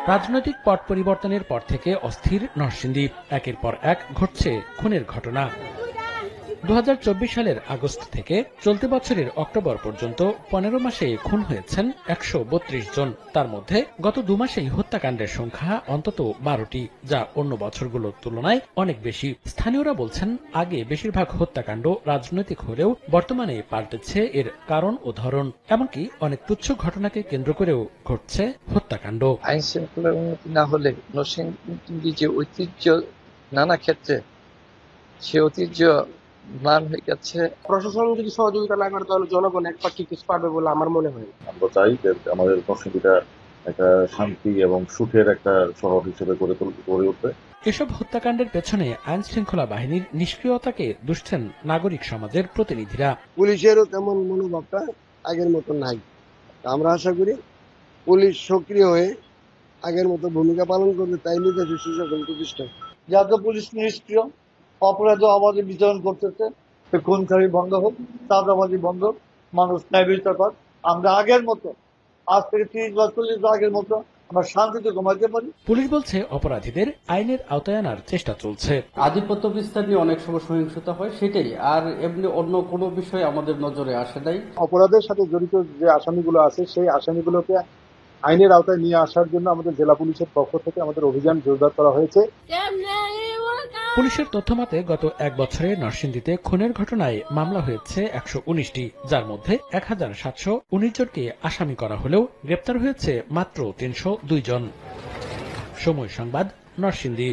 রাজনৈতিক পট পরিবর্তনের পর থেকে অস্থির নরসিংদী। একের পর এক ঘটছে খুনের ঘটনা। 2024 সালের আগস্ট থেকে চলতি বছরের অক্টোবর পর্যন্ত 15 মাসে খুন হয়েছেন 132 জন। তার মধ্যে গত 2 মাসেই হত্যাকাণ্ডের সংখ্যা অন্তত 12টি, যা অন্য বছরগুলোর তুলনায় অনেক বেশি। স্থানীয়রা বলছেন, আগে বেশিরভাগ হত্যাকাণ্ড রাজনৈতিক হলেও বর্তমানে পাল্টেছে এর কারণ ও ধরন। এমনকি অনেক তুচ্ছ ঘটনাকে কেন্দ্র করেও ঘটছে হত্যাকাণ্ড। আইন শৃঙ্খলার উন্নতি না হলে নরসিংদী যে ঐতিহ্য নানা ক্ষেত্রে সে ঐতিহ্য ম্লান হয়ে গেছে। প্রশাসন যদি সহযোগিতা না করে তাহলে জনগণ এক পার্টি কিছু পাবে বলে আমার মনে হয়। আমরা চাই যে আমাদের নরসিংদীটা একটা শান্তি এবং সুখের একটা শহর হিসেবে গড়ে উঠবে। এসব হত্যাকাণ্ডের পেছনে আইন শৃঙ্খলা বাহিনীর নিষ্ক্রিয়তাকে দুষছেন নাগরিক সমাজের প্রতিনিধিরা। পুলিশেরও তেমন মনোভাবটা আগের মতো নাই। আমরা আশা করি পুলিশ সক্রিয় হয়ে আগের মতো ভূমিকা পালন করবে, তাইলে দেশে সুশাসন প্রতিষ্ঠা। যাতে পুলিশ নিষ্ক্রিয়, অপরাধ অবাধে বিচরণ করতেছে, খুনখারি বন্ধ হোক, চাঁদাবাজি বন্ধ, মানুষ ন্যায় বিচার পাক। আমরা আগের মতো আজ থেকে 30 বা 40 আগের মতো আমরা শান্তিতে ঘুমাইতে পারি। পুলিশ বলছে, অপরাধীদের আইনের আওতায় আনার চেষ্টা চলছে। আধিপত্য বিস্তার নিয়ে অনেক সময় সহিংসতা হয়, সেটাই, আর এমনি অন্য কোনো বিষয় আমাদের নজরে আসে নাই। অপরাধের সাথে জড়িত যে আসামিগুলো আছে সেই আসামিগুলোকে আইনের আওতায় নিয়ে আসার জন্য আমাদের জেলা পুলিশের পক্ষ থেকে আমাদের অভিযান জোরদার করা হয়েছে। পুলিশের তথ্যমতে গত 1 বছরে নরসিংদীতে খুনের ঘটনায় মামলা হয়েছে 119টি, যার মধ্যে 1719 জনকে আসামি করা হলেও গ্রেপ্তার হয়েছে মাত্র 302 জন। সময় সংবাদ, নরসিংদী।